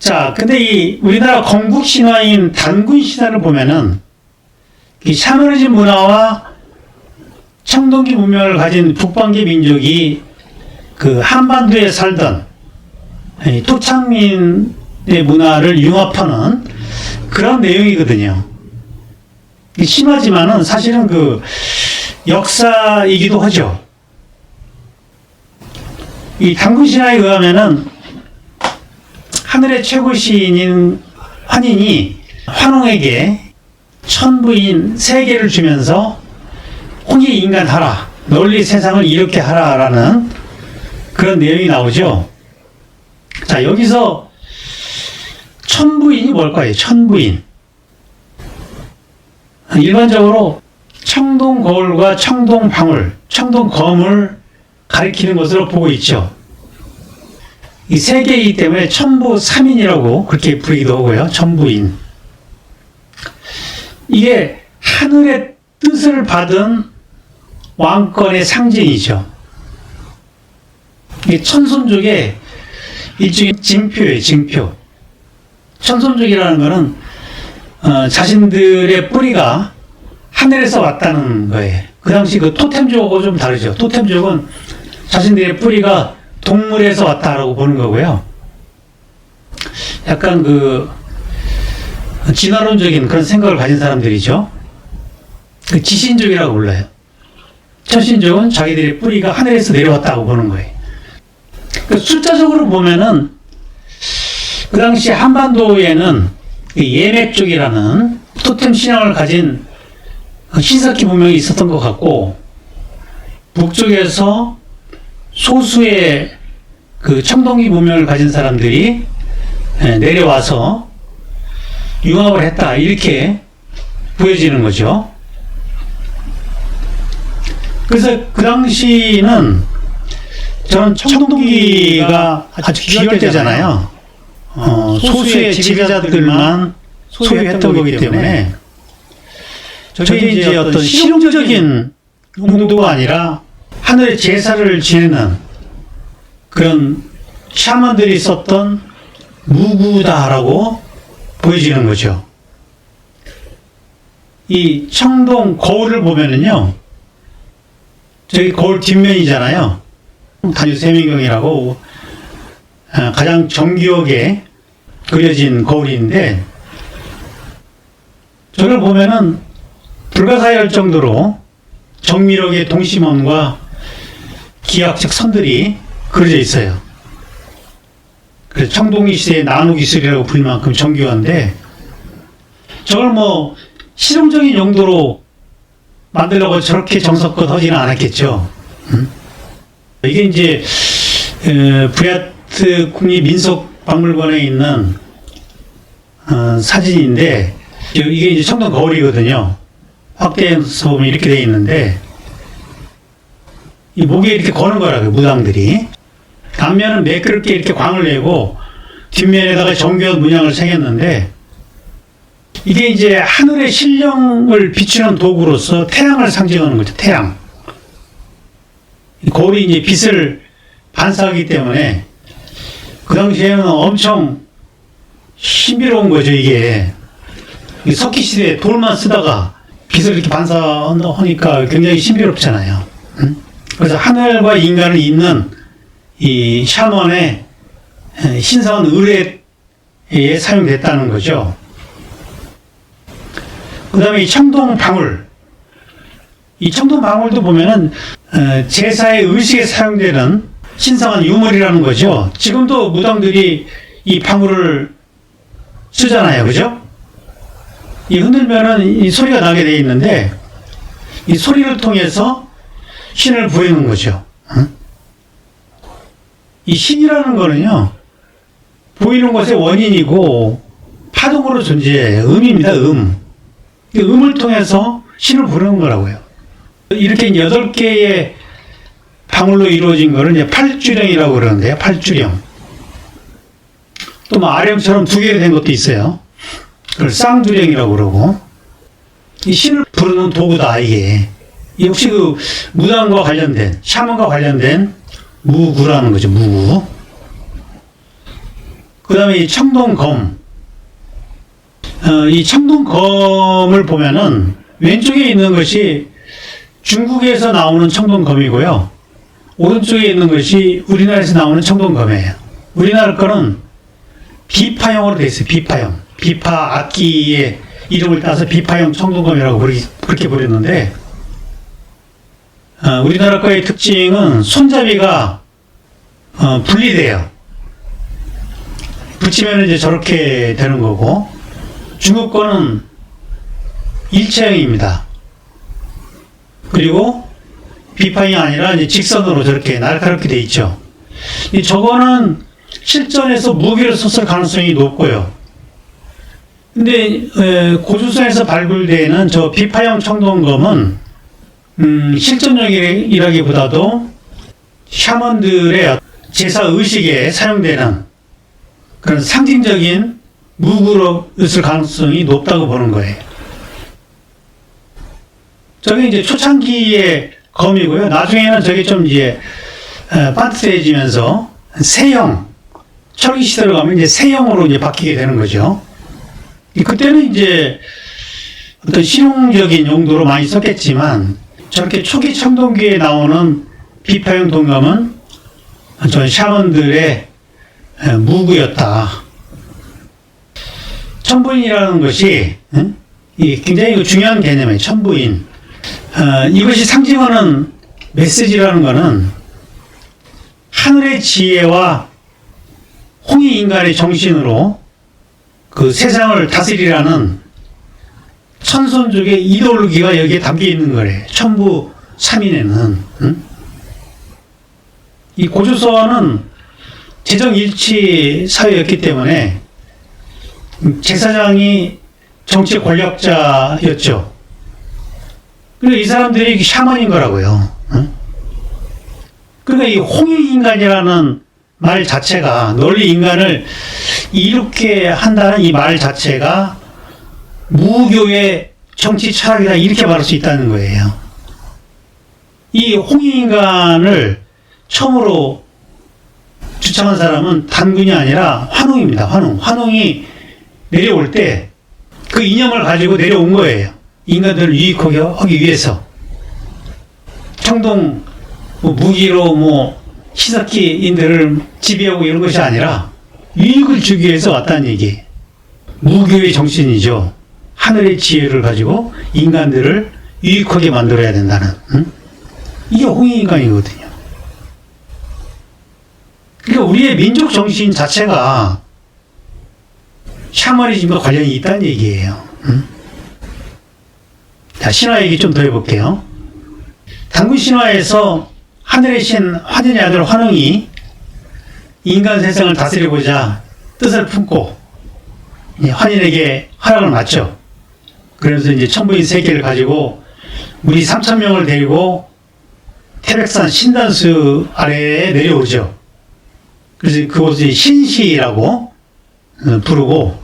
자, 근데 이 우리나라 건국 신화인 단군 신화를 보면은 이 샤머니즘 문화와 청동기 문명을 가진 북방계 민족이 그 한반도에 살던 토착민의 문화를 융합하는 그런 내용이거든요. 심하지만은 사실은 그 역사이기도 하죠. 이 단군 신화에 의하면은 하늘의 최고 시인인 환인이 환웅에게 천부인 세 개를 주면서 홍해 인간하라, 널리 세상을 이렇게 하라라는 그런 내용이 나오죠. 자, 여기서 천부인이 뭘까요? 천부인. 일반적으로 청동거울과 청동방울, 청동검을 가리키는 것으로 보고 있죠. 이 세 개이기 때문에 천부삼인이라고 그렇게 부르기도 하고요. 천부인. 이게 하늘의 뜻을 받은 왕권의 상징이죠. 이게 천손족의 일종의 징표예요, 징표. 천손족이라는 것은 자신들의 뿌리가 하늘에서 왔다는 거예요. 그 당시 그 토템족하고 좀 다르죠. 토템족은 자신들의 뿌리가 동물에서 왔다라고 보는 거고요. 약간 그 진화론적인 그런 생각을 가진 사람들이죠. 그 지신족이라고 불러요. 천신족은 자기들의 뿌리가 하늘에서 내려왔다고 보는 거예요. 그 숫자적으로 보면은 그 당시 한반도에는 예맥족이라는 토템 신앙을 가진 신석기 문명이 있었던 것 같고, 북쪽에서 소수의 그 청동기 문명을 가진 사람들이 내려와서 융합을 했다, 이렇게 보여지는 거죠. 그래서 그 당시는 저는 청동기가 아주 귀할 때잖아요. 소수의 지배자들만 소유했던 거기 때문에 저게 이제 어떤 실용적인 용도가 아니라 하늘의 제사를 지내는 그런 샤먼들이 썼던 무구다라고 보여지는 거죠. 이 청동 거울을 보면은요, 저기 거울 뒷면이잖아요. 단유세명경이라고 가장 정교하게 그려진 거울인데, 저걸 보면은 불가사의할 정도로 정밀하게 동심원과 기하학적 선들이 그려져 있어요. 그래서 청동기 시대의 나누기술이라고 불릴 만큼 정교한데, 저걸 뭐 실용적인 용도로 만들려고 저렇게 정성껏 하지는 않았겠죠. 이게 이제 브리아트 국립민속박물관에 있는 사진인데, 이게 이제 청동 거울이거든요. 확대해서 보면 이렇게 되어 있는데, 이 목에 이렇게 거는 거라고요, 무당들이. 단면은 매끄럽게 이렇게 광을 내고 뒷면에다가 정교한 문양을 새겼는데, 이게 이제 하늘의 신령을 비추는 도구로서 태양을 상징하는 거죠. 태양. 거울이 이제 빛을 반사하기 때문에 그 당시에는 엄청 신비로운 거죠. 이게 석기 시대에 돌만 쓰다가 빛을 이렇게 반사하니까 굉장히 신비롭잖아요. 그래서 하늘과 인간을 잇는 이 샤먼의 신성한 의뢰에 사용됐다는 거죠. 그 다음에 이 청동방울. 이 청동방울도 보면은 제사의 의식에 사용되는 신성한 유물이라는 거죠. 지금도 무당들이 이 방울을 쓰잖아요. 그죠? 이 흔들면은 이 소리가 나게 되어 있는데, 이 소리를 통해서 신을 부르는 거죠. 이 신이라는 거는요, 보이는 것의 원인이고 파동으로 존재해요. 음입니다. 이 음을 통해서 신을 부르는 거라고요. 이렇게 8개의 방울로 이루어진 거를 이제 팔주령이라고 그러는데요. 팔주령. 또 뭐 아령처럼 2개가 된 것도 있어요. 그걸 쌍두령이라고 그러고. 이 신을 부르는 도구다, 이게. 역시 그 무당과 관련된, 샤먼과 관련된 무구라는 거죠. 무구. 그 다음에 이 청동검. 이 청동검을 보면은 왼쪽에 있는 것이 중국에서 나오는 청동검이고요. 오른쪽에 있는 것이 우리나라에서 나오는 청동검이에요. 우리나라 거는 비파형으로 되어 있어요. 비파형. 비파 악기의 이름을 따서 비파형 청동검이라고 그렇게 부르는데, 우리나라 거의 특징은 손잡이가 분리돼요. 붙이면 이제 저렇게 되는 거고, 중국 거는 일체형입니다. 그리고 비파형이 아니라 이제 직선으로 저렇게 날카롭게 돼 있죠. 저거는 실전에서 무기를 썼을 가능성이 높고요. 근데 고주성에서 발굴되는 저 비파형 청동검은 실전용이라기보다도 샤먼들의 제사 의식에 사용되는 그런 상징적인 무기로였을 가능성이 높다고 보는 거예요. 저게 이제 초창기의 검이고요. 나중에는 저게 좀 이제 반듯해지면서 세형, 철기 시대로 가면 이제 세형으로 이제 바뀌게 되는 거죠. 그때는 이제 어떤 실용적인 용도로 많이 썼겠지만, 저렇게 초기 청동기에 나오는 비파형 동검은 저 샤먼들의 무구였다. 천부인이라는 것이 굉장히 중요한 개념이에요. 천부인. 이것이 상징하는 메시지라는 것은 하늘의 지혜와 홍익인간의 정신으로 그 세상을 다스리라는 천손족의 이데올로기가 여기에 담겨 있는 거래요. 천부 3인에는. 이 고조선은 재정일치 사회였기 때문에 제사장이 정치 권력자였죠. 그리고 이 사람들이 샤먼인 거라고요. 그러니까 이 홍익인간이라는 말 자체가, 널리 인간을 이렇게 한다는 이 말 자체가 무교의 정치 철학이다, 이렇게 말할 수 있다는 거예요. 이 홍익인간을 처음으로 주창한 사람은 단군이 아니라 환웅입니다. 환웅이 내려올 때 그 이념을 가지고 내려온 거예요. 인간들을 유익하게 하기 위해서. 청동 무기로 히사키인들을 지배하고 이런 것이 아니라 유익을 주기 위해서 왔다는 얘기. 무교의 정신이죠. 하늘의 지혜를 가지고 인간들을 유익하게 만들어야 된다는. 이게 홍익인간이거든요. 그러니까 우리의 민족 정신 자체가 샤머니즘과 관련이 있다는 얘기예요. 자, 신화 얘기 좀 더 해볼게요. 단군 신화에서 하늘의 신 화년의 아들 환웅이 인간 세상을 다스리고자 뜻을 품고 환인에게 허락을 맞죠. 그래서 이제 천부인 세계를 가지고 무리 3,000명을 데리고 태백산 신단수 아래에 내려오죠. 그래서 그곳이 신시라고 부르고,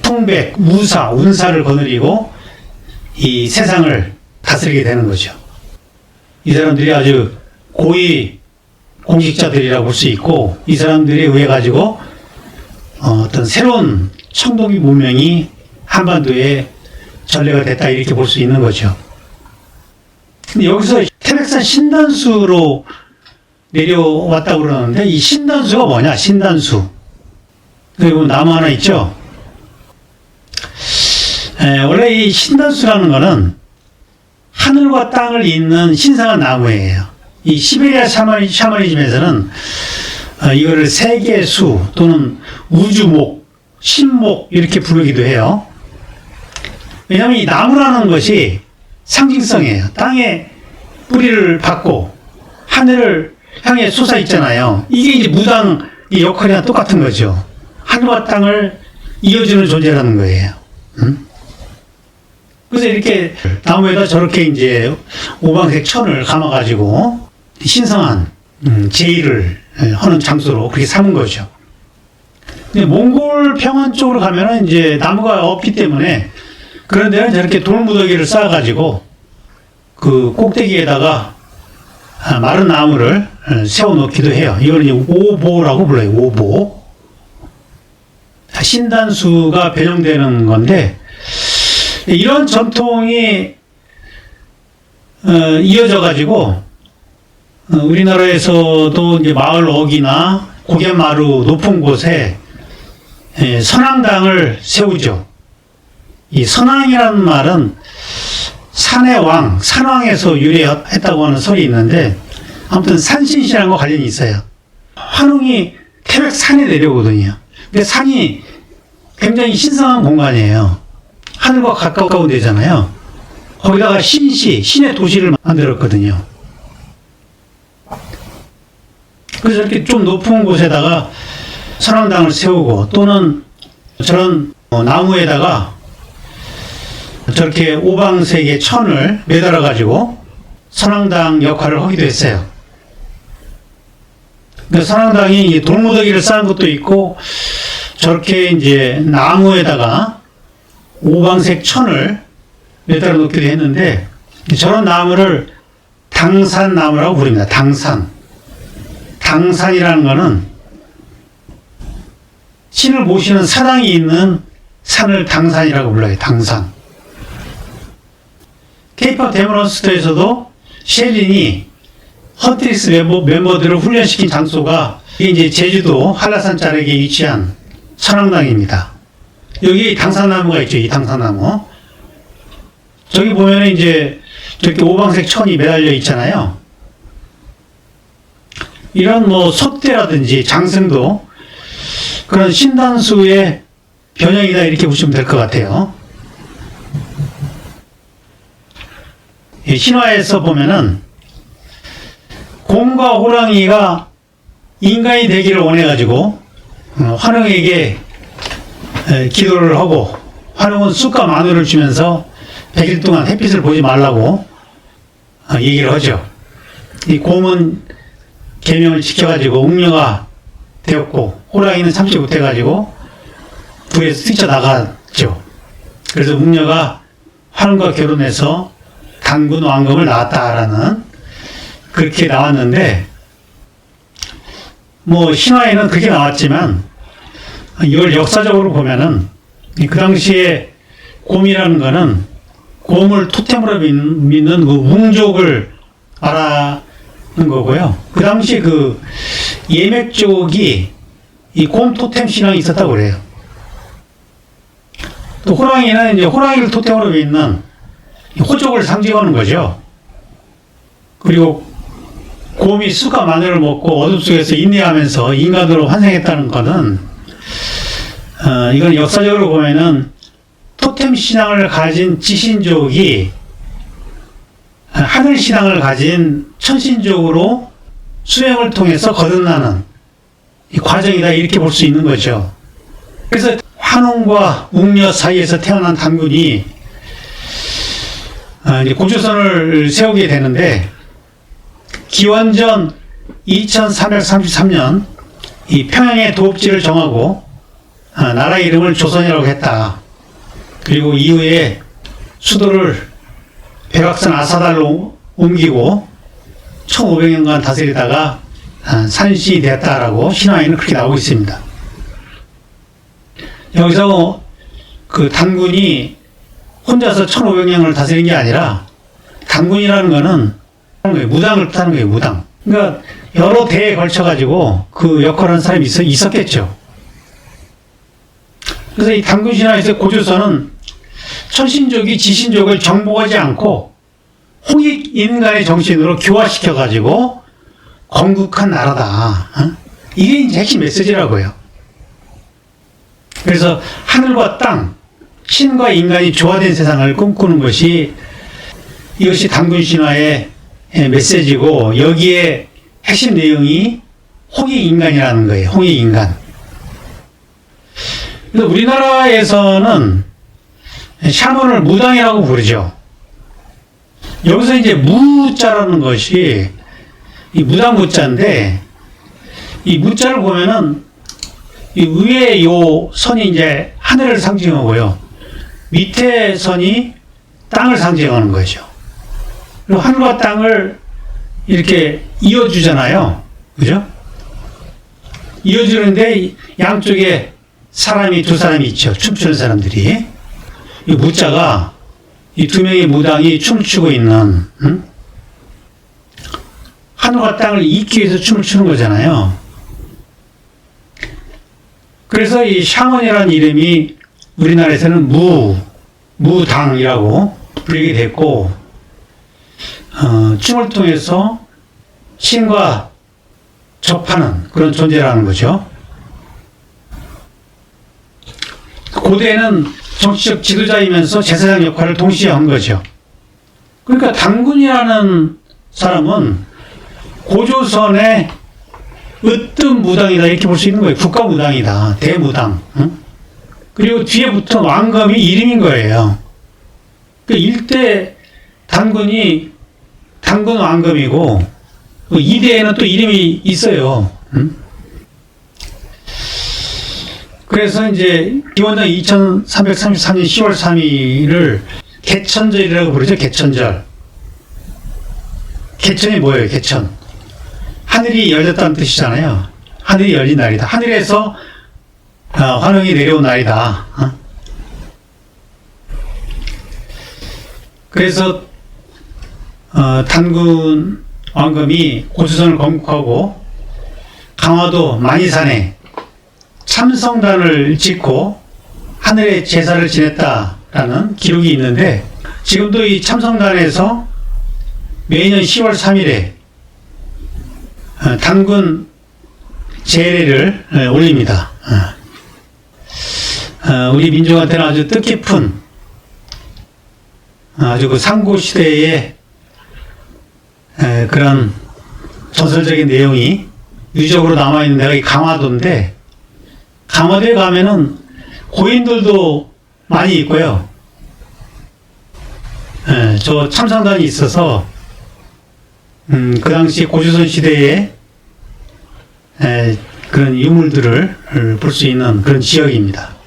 통백, 무사, 운사를 거느리고 이 세상을 다스리게 되는 거죠. 이 사람들이 아주 고위 공직자들이라고 볼 수 있고, 이 사람들에 의해 가지고 어떤 새로운 청동기 문명이 한반도에 전래가 됐다, 이렇게 볼 수 있는 거죠. 근데 여기서 태백산 신단수로 내려왔다고 그러는데, 이 신단수가 뭐냐? 신단수. 그리고 나무 하나 있죠? 원래 이 신단수라는 거는 하늘과 땅을 잇는 신성한 나무예요. 이 시베리아 샤머니즘에서는 이거를 세계수 또는 우주목, 신목 이렇게 부르기도 해요. 왜냐하면 이 나무라는 것이 상징성이에요. 땅에 뿌리를 받고 하늘을 향해 솟아 있잖아요. 이게 이제 무당 역할이랑 똑같은 거죠. 하늘과 땅을 이어주는 존재라는 거예요. 그래서 이렇게 나무에다 저렇게 이제 오방색 천을 감아가지고 신성한 제의를 하는 장소로 그렇게 삼은 거죠. 근데 몽골 평원 쪽으로 가면은 이제 나무가 없기 때문에 그런 데는 저렇게 돌무더기를 쌓아가지고 그 꼭대기에다가 마른 나무를 세워놓기도 해요. 이걸 이제 오보라고 불러요. 오보. 신단수가 변형되는 건데, 이런 전통이 이어져 가지고 우리나라에서도 이제 마을 어귀나 고갯마루 높은 곳에 선앙당을 세우죠. 이 선앙이라는 말은 산의 왕, 산왕에서 유래했다고 하는 설이 있는데, 아무튼 산신이라는 거 관련이 있어요. 환웅이 태백 산에 내려오거든요. 근데 산이 굉장히 신성한 공간이에요. 하늘과 가까운 데잖아요. 거기다가 신의 도시를 만들었거든요. 그래서 이렇게 좀 높은 곳에다가 선왕당을 세우고, 또는 저런 나무에다가 저렇게 오방색의 천을 매달아 가지고 선왕당 역할을 하기도 했어요. 그 선왕당이 돌무더기를 쌓은 것도 있고, 저렇게 이제 나무에다가 오방색 천을 매달아 놓기도 했는데, 저런 나무를 당산나무라고 부릅니다. 당산이라는 거는 신을 모시는 사당이 있는 산을 당산이라고 불러요. 당산. 케이팝 데모넌스터에서도 셸린이 헌트리스 멤버들을 훈련시킨 장소가 이게 이제 제주도 한라산 자락에 위치한 선왕당입니다. 여기 당산나무가 있죠. 이 당산나무. 저기 보면은 이제 저렇게 오방색 천이 매달려 있잖아요. 이런 소대라든지 장승도 그런 신단수의 변형이다, 이렇게 보시면 될 것 같아요. 신화에서 보면은 곰과 호랑이가 인간이 되기를 원해가지고 환웅에게 기도를 하고, 환웅은 쑥과 마늘을 주면서 100일 동안 햇빛을 보지 말라고 얘기를 하죠. 이 곰은 계명을 지켜가지고 웅녀가 되었고, 호랑이는 참지 못해가지고 불에서 뛰쳐나갔죠. 그래서 웅녀가 환웅과 결혼해서 단군 왕검을 낳았다라는, 그렇게 나왔는데, 신화에는 그렇게 나왔지만, 이걸 역사적으로 보면은 그 당시에 곰이라는 거는 곰을 토템으로 믿는 그 웅족을 말하는 거고요. 그 당시 그 예맥족이 이 곰 토템 신앙이 있었다고 그래요. 또 호랑이는 이제 호랑이를 토템으로 믿는 호족을 상징하는 거죠. 그리고 곰이 쑥과 마늘을 먹고 어둠 속에서 인내하면서 인간으로 환생했다는 것은, 이건 역사적으로 보면은 토템 신앙을 가진 지신족이 하늘 신앙을 가진 천신족으로 수행을 통해서 거듭나는 이 과정이다, 이렇게 볼 수 있는 거죠. 그래서 환웅과 웅녀 사이에서 태어난 단군이 이제 고조선을 세우게 되는데, 기원전 2333년 이 평양의 도읍지를 정하고 나라 이름을 조선이라고 했다. 그리고 이후에 수도를 백악산 아사달로 옮기고 1500년간 다스리다가 산신이 되었다라고 신화에는 그렇게 나오고 있습니다. 여기서 그 단군이 혼자서 1500년을 다스린 게 아니라, 단군이라는 거는 무당을 뜻하는 거예요. 무당. 그러니까 여러 대에 걸쳐가지고 그 역할을 하는 사람이 있었겠죠. 그래서 이 단군 신화에서 고조선은 천신족이 지신족을 정복하지 않고 홍익 인간의 정신으로 교화시켜가지고 건국한 나라다. 이게 이제 핵심 메시지라고요. 그래서 하늘과 땅, 신과 인간이 조화된 세상을 꿈꾸는 것이, 이것이 단군 신화의 메시지고, 여기에 핵심 내용이 홍익인간이라는 거예요. 홍익인간. 그래서 우리나라에서는 샤먼을 무당이라고 부르죠. 여기서 이제 무자라는 것이 이 무당 무자인데, 이 무자를 보면은 이 위에 요 선이 이제 하늘을 상징하고요, 밑에 선이 땅을 상징하는 거죠. 그리고 하늘과 땅을 이렇게 이어주잖아요. 그죠? 이어주는데 양쪽에 사람이 두 사람이 있죠. 춤추는 사람들이. 이 무자가 이 두 명의 무당이 춤추고 있는, 하늘과 땅을 잇기 위해서 춤을 추는 거잖아요. 그래서 이 샤먼이라는 이름이 우리나라에서는 무당이라고 불리게 됐고, 춤을 통해서 신과 접하는 그런 존재라는 거죠. 고대에는 정치적 지도자이면서 제사장 역할을 동시에 한 거죠. 그러니까 당군이라는 사람은 고조선의 으뜸 무당이다 이렇게 볼 수 있는 거예요. 국가 무당이다. 대무당. 그리고 뒤에 붙은 왕검이 이름인 거예요. 그 일대 당군이 당군 왕검이고 2대에는 또 이름이 있어요. 그래서 이제 기원전 2333년 10월 3일을 개천절이라고 부르죠. 개천절. 개천이 뭐예요? 개천. 하늘이 열렸다는 뜻이잖아요. 하늘이 열린 날이다. 하늘에서 환웅이 내려온 날이다. 그래서 단군 왕검이 고조선을 건국하고 강화도 만이산에 참성단을 짓고 하늘의 제사를 지냈다라는 기록이 있는데, 지금도 이 참성단에서 매년 10월 3일에 단군 제례를 올립니다. 우리 민족한테는 아주 뜻깊은 아주 그 상고시대의 그런 전설적인 내용이 유적으로 남아있는 데가 이 강화도인데, 강화도에 가면은 고인들도 많이 있고요. 저 참상단이 있어서 그 당시 고조선 시대의 그런 유물들을 볼 수 있는 그런 지역입니다.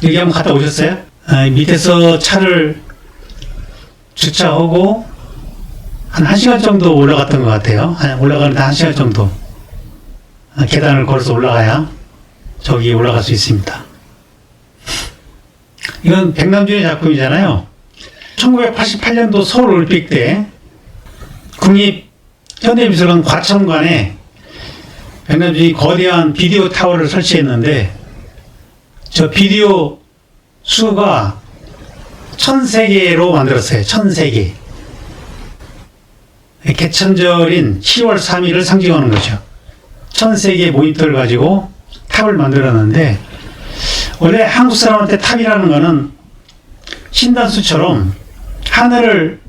여기 한번 갔다 오셨어요? 밑에서 차를 주차하고 한 1시간 정도 올라갔던 것 같아요. 올라가는데 1시간 정도 계단을 걸어서 올라가야 저기 올라갈 수 있습니다. 이건 백남준의 작품이잖아요. 1988년도 서울올림픽 때 국립현대미술관 과천관에 백남준이 거대한 비디오 타워를 설치했는데, 저 비디오 수가 1000세개로 만들었어요. 1000세개. 개천절인 10월 3일을 상징하는 거죠. 1000세개의 모니터를 가지고 탑을 만들었는데, 원래 한국 사람한테 탑이라는 거는 신단수처럼 하늘을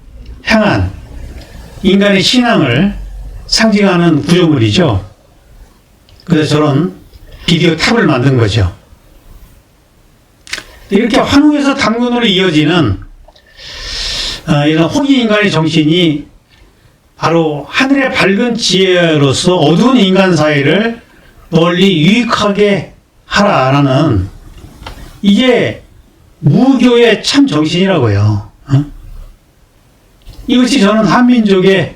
향한 인간의 신앙을 상징하는 구조물이죠. 그래서 저런 비디오 탑을 만든 거죠. 이렇게 환웅에서 당군으로 이어지는 이런 호기인간의 정신이 바로 하늘의 밝은 지혜로서 어두운 인간 사회를 널리 유익하게 하라라는, 이게 무교의 참 정신이라고요. 이것이 저는 한민족의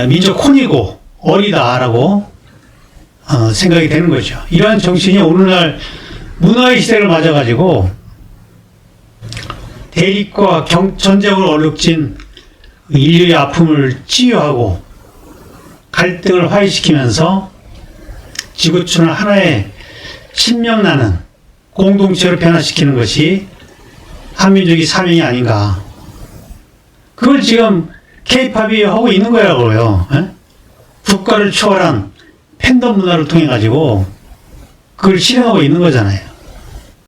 민족 혼이고 어리다라고 생각이 되는 거죠. 이러한 정신이 오늘날 문화의 시대를 맞아가지고 대립과 전쟁으로 얼룩진 인류의 아픔을 치유하고 갈등을 화해시키면서 지구촌을 하나의 신명나는 공동체로 변화시키는 것이 한민족의 사명이 아닌가. 그걸 지금 K-팝이 하고 있는 거라고요. 국가를 초월한 팬덤 문화를 통해 가지고 그걸 실행하고 있는 거잖아요.